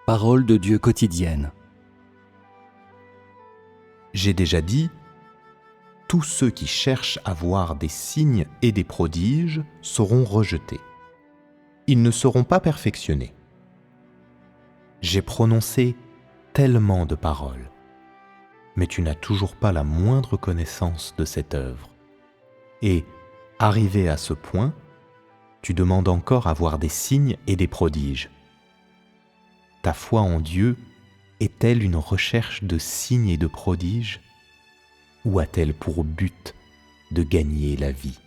Parole de Dieu quotidienne. J'ai déjà dit, tous ceux qui cherchent à voir des signes et des prodiges seront rejetés. Ils ne seront pas perfectionnés. J'ai prononcé tellement de paroles, mais tu n'as toujours pas la moindre connaissance de cette œuvre. Et, arrivé à ce point, tu demandes encore à voir des signes et des prodiges. Ta foi en Dieu est-elle une recherche de signes et de prodiges, ou a-t-elle pour but de gagner la vie?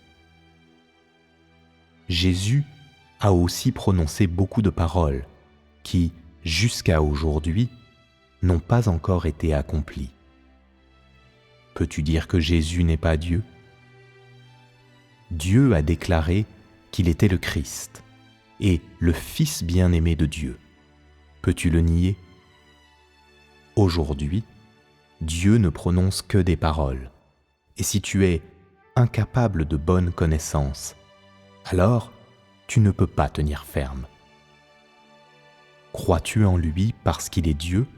Jésus a aussi prononcé beaucoup de paroles qui, jusqu'à aujourd'hui, n'ont pas encore été accomplies. Peux-tu dire que Jésus n'est pas Dieu? Dieu a déclaré qu'il était le Christ et le Fils bien-aimé de Dieu. Peux-tu le nier? Aujourd'hui, Dieu ne prononce que des paroles. Et si tu es incapable de bonne connaissance, alors tu ne peux pas tenir ferme. Crois-tu en lui parce qu'il est Dieu?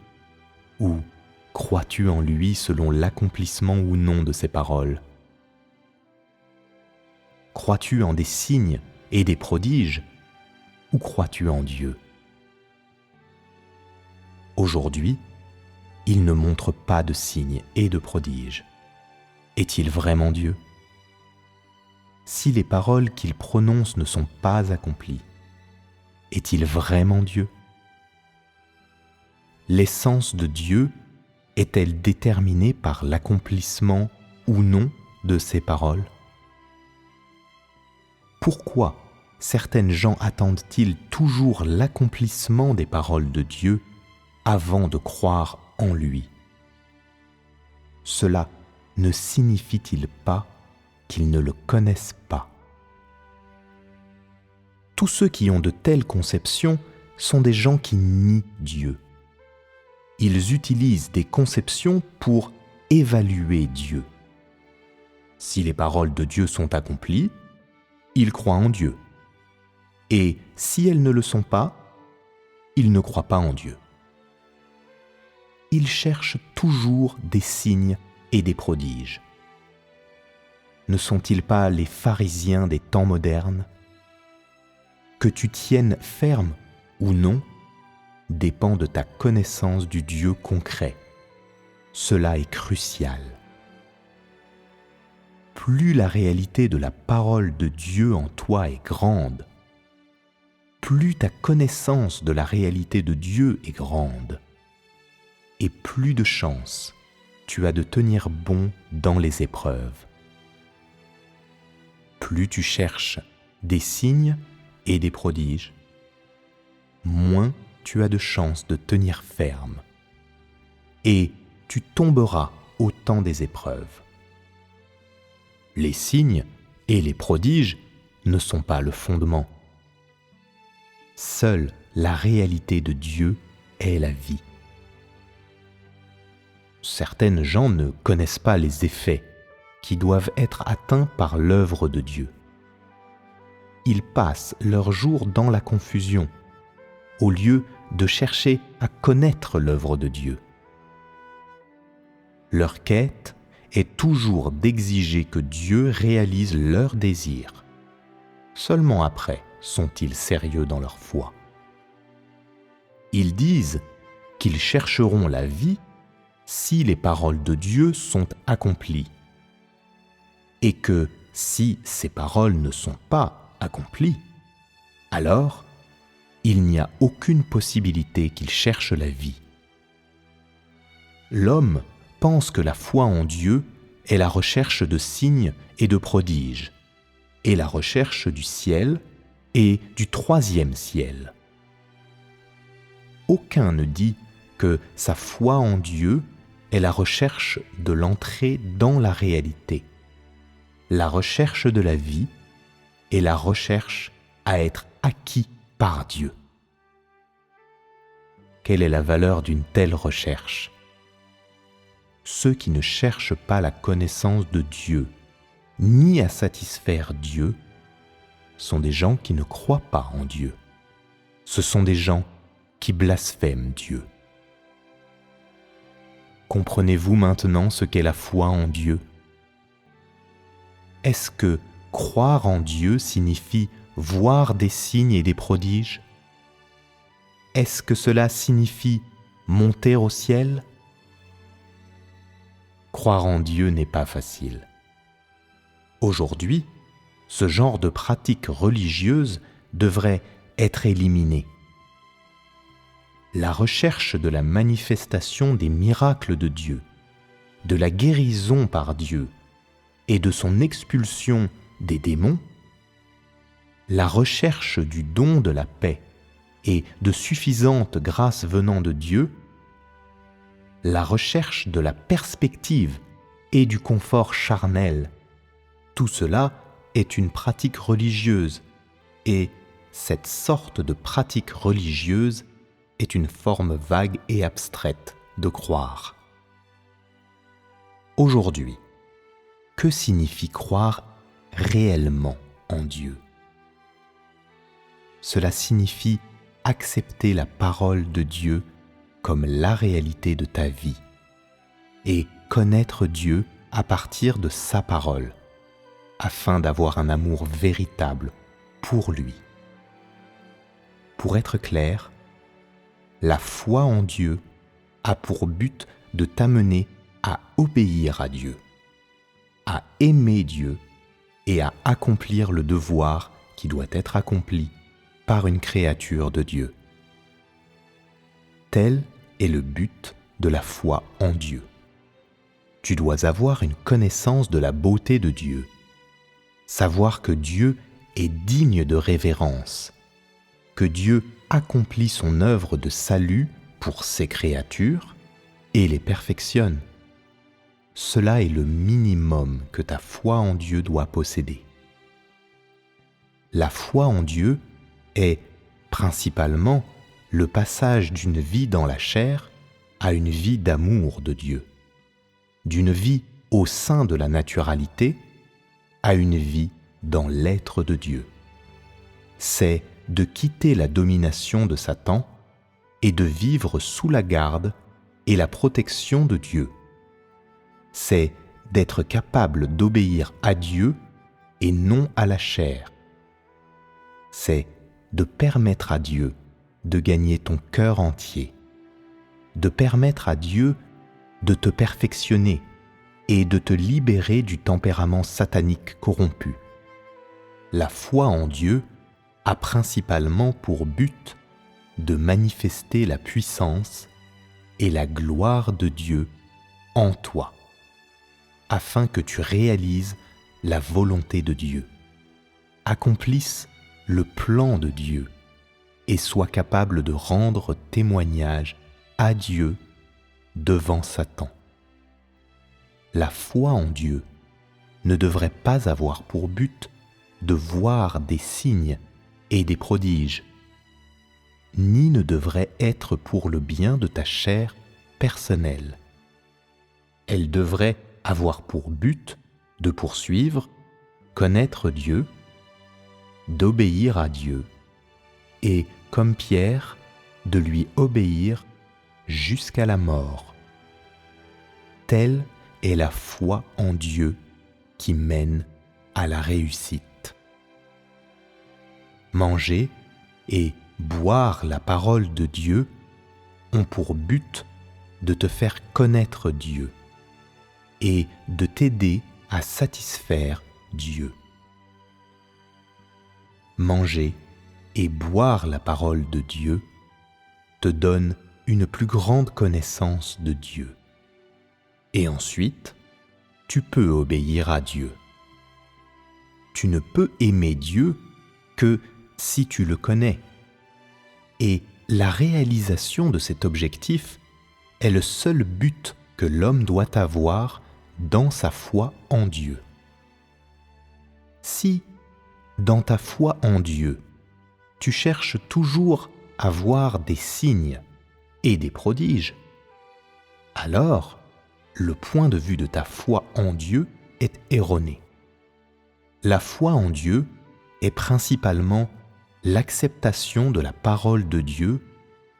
Ou crois-tu en lui selon l'accomplissement ou non de ses paroles? Crois-tu en des signes et des prodiges? Ou crois-tu en Dieu? Aujourd'hui, il ne montre pas de signes et de prodiges. Est-il vraiment Dieu? Si les paroles qu'il prononce ne sont pas accomplies, est-il vraiment Dieu? L'essence de Dieu est-elle déterminée par l'accomplissement ou non de ses paroles? Pourquoi certaines gens attendent-ils toujours l'accomplissement des paroles de Dieu avant de croire en lui? Cela ne signifie-t-il pas qu'ils ne le connaissent pas? Tous ceux qui ont de telles conceptions sont des gens qui nient Dieu. Ils utilisent des conceptions pour évaluer Dieu. Si les paroles de Dieu sont accomplies, ils croient en Dieu. Et si elles ne le sont pas, ils ne croient pas en Dieu. Ils cherchent toujours des signes et des prodiges. Ne sont-ils pas les pharisiens des temps modernes? Que tu tiennes ferme ou non dépend de ta connaissance du Dieu concret. Cela est crucial. Plus la réalité de la parole de Dieu en toi est grande, plus ta connaissance de la réalité de Dieu est grande, et plus de chances tu as de tenir bon dans les épreuves. Plus tu cherches des signes et des prodiges, moins tu as de chances de tenir ferme, et tu tomberas au temps des épreuves. Les signes et les prodiges ne sont pas le fondement. Seule la réalité de Dieu est la vie. Certaines gens ne connaissent pas les effets qui doivent être atteints par l'œuvre de Dieu. Ils passent leurs jours dans la confusion, au lieu de chercher à connaître l'œuvre de Dieu. Leur quête est toujours d'exiger que Dieu réalise leurs désirs. Seulement après sont-ils sérieux dans leur foi. Ils disent qu'ils chercheront la vie si les paroles de Dieu sont accomplies, et que si ces paroles ne sont pas accomplies, alors il n'y a aucune possibilité qu'ils cherchent la vie. L'homme pense que la foi en Dieu est la recherche de signes et de prodiges, et la recherche du ciel et du troisième ciel. Aucun ne dit que sa foi en Dieu est la recherche de l'entrée dans la réalité, la recherche de la vie et la recherche à être acquis par Dieu. Quelle est la valeur d'une telle recherche? Ceux qui ne cherchent pas la connaissance de Dieu, ni à satisfaire Dieu, sont des gens qui ne croient pas en Dieu. Ce sont des gens qui blasphèment Dieu. Comprenez-vous maintenant ce qu'est la foi en Dieu? Est-ce que croire en Dieu signifie voir des signes et des prodiges? Est-ce que cela signifie monter au ciel? Croire en Dieu n'est pas facile. Aujourd'hui, ce genre de pratique religieuse devrait être éliminé. La recherche de la manifestation des miracles de Dieu, de la guérison par Dieu et de son expulsion des démons, la recherche du don de la paix et de suffisantes grâces venant de Dieu, la recherche de la perspective et du confort charnel, tout cela est une pratique religieuse et cette sorte de pratique religieuse est une forme vague et abstraite de croire. Aujourd'hui, que signifie croire réellement en Dieu? Cela signifie accepter la parole de Dieu comme la réalité de ta vie et connaître Dieu à partir de sa parole, afin d'avoir un amour véritable pour lui. Pour être clair, la foi en Dieu a pour but de t'amener à obéir à Dieu, à aimer Dieu et à accomplir le devoir qui doit être accompli par une créature de Dieu. Tel est le but de la foi en Dieu. Tu dois avoir une connaissance de la beauté de Dieu, savoir que Dieu est digne de révérence, que Dieu accomplit son œuvre de salut pour ses créatures et les perfectionne. Cela est le minimum que ta foi en Dieu doit posséder. La foi en Dieu est principalement le passage d'une vie dans la chair à une vie d'amour de Dieu, d'une vie au sein de la naturalité à une vie dans l'être de Dieu. C'est de quitter la domination de Satan et de vivre sous la garde et la protection de Dieu. C'est d'être capable d'obéir à Dieu et non à la chair. C'est de permettre à Dieu de gagner ton cœur entier, de permettre à Dieu de te perfectionner et de te libérer du tempérament satanique corrompu. La foi en Dieu a principalement pour but de manifester la puissance et la gloire de Dieu en toi, afin que tu réalises la volonté de Dieu, accomplisses le plan de Dieu et sois capable de rendre témoignage à Dieu devant Satan. La foi en Dieu ne devrait pas avoir pour but de voir des signes et des prodiges, ni ne devrait être pour le bien de ta chair personnelle. Elle devrait avoir pour but de poursuivre, connaître Dieu, d'obéir à Dieu, et, comme Pierre, de lui obéir jusqu'à la mort. Telle est la foi en Dieu qui mène à la réussite. Manger et boire la parole de Dieu ont pour but de te faire connaître Dieu et de t'aider à satisfaire Dieu. Manger et boire la parole de Dieu te donne une plus grande connaissance de Dieu. Et ensuite, tu peux obéir à Dieu. Tu ne peux aimer Dieu que si tu le connais. Et la réalisation de cet objectif est le seul but que l'homme doit avoir dans sa foi en Dieu. Si, dans ta foi en Dieu, tu cherches toujours à voir des signes et des prodiges, alors le point de vue de ta foi en Dieu est erroné. La foi en Dieu est principalement l'acceptation de la parole de Dieu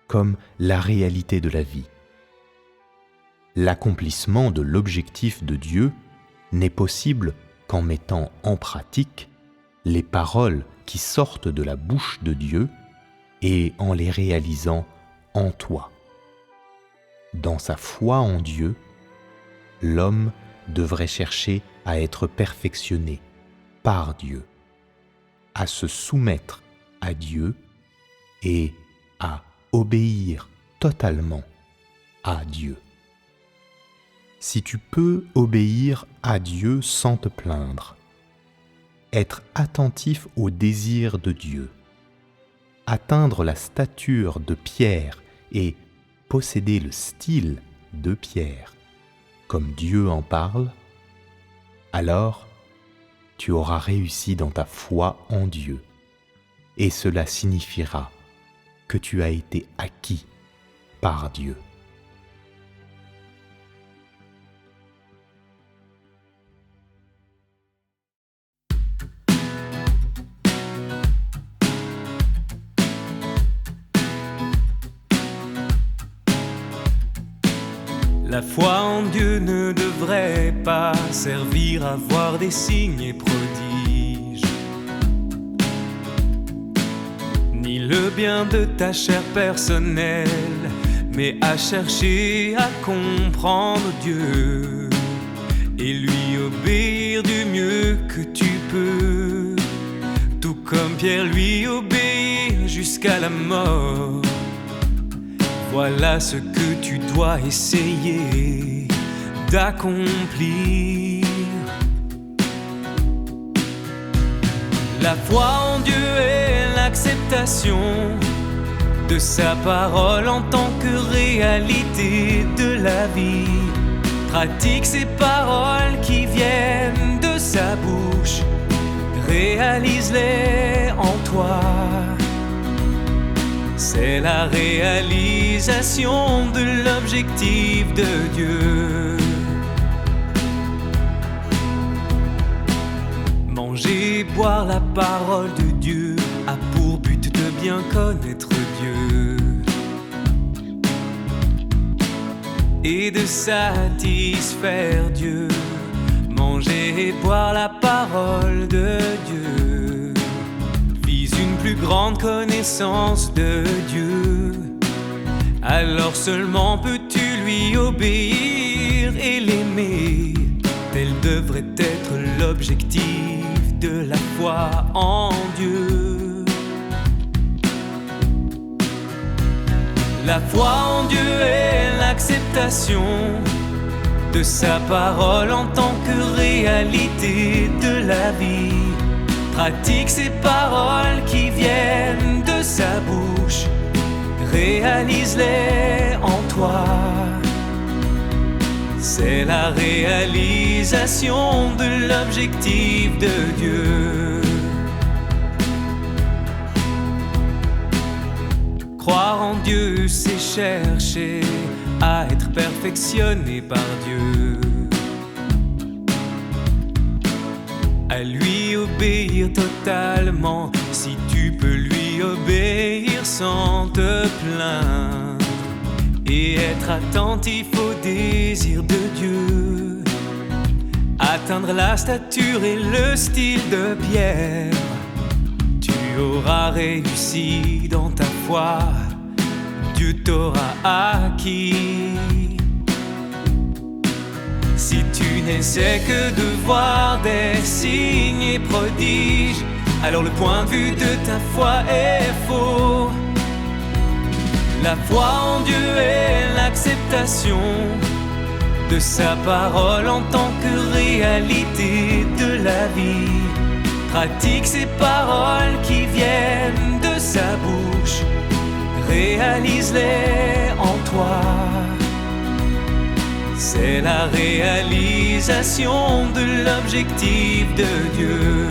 comme la réalité de la vie. L'accomplissement de l'objectif de Dieu n'est possible qu'en mettant en pratique les paroles qui sortent de la bouche de Dieu et en les réalisant en toi. Dans sa foi en Dieu, l'homme devrait chercher à être perfectionné par Dieu, à se soumettre à Dieu et à obéir totalement à Dieu. Si tu peux obéir à Dieu sans te plaindre, être attentif aux désirs de Dieu, atteindre la stature de Pierre et posséder le style de Pierre, comme Dieu en parle, alors tu auras réussi dans ta foi en Dieu, et cela signifiera que tu as été acquis par Dieu. La foi en Dieu ne devrait pas servir à voir des signes et prodiges, ni le bien de ta chair personnelle, mais à chercher à comprendre Dieu et lui obéir du mieux que tu peux, tout comme Pierre lui obéit jusqu'à la mort. Voilà ce que tu dois essayer d'accomplir. La foi en Dieu est l'acceptation de sa parole en tant que réalité de la vie. Pratique ces paroles qui viennent de sa bouche, réalise-les en toi. C'est la réalisation de l'objectif de Dieu. Manger et boire la parole de Dieu a pour but de bien connaître Dieu et de satisfaire Dieu. Manger et boire la parole de Dieu vise une plus grande connaissance de Dieu. Alors seulement peux-tu lui obéir et l'aimer. Tel devrait être l'objectif de la foi en Dieu. La foi en Dieu est l'acceptation de sa parole en tant que réalité de la vie. Pratique ces paroles qui viennent de sa bouche, réalise-les en toi. C'est la réalisation de l'objectif de Dieu. Croire en Dieu, c'est chercher à être perfectionné par Dieu, à lui obéir totalement. Si tu peux lui obéir sans te plaindre et être attentif aux désirs de Dieu, atteindre la stature et le style de Pierre, tu auras réussi dans ta foi, Dieu t'aura acquis. Si tu n'essaies que de voir des signes et prodiges, alors le point de vue de ta foi est faux. La foi en Dieu est l'acceptation de sa parole en tant que réalité de la vie. Pratique ces paroles qui viennent de sa bouche, réalise-les en toi. C'est la réalisation de l'objectif de Dieu.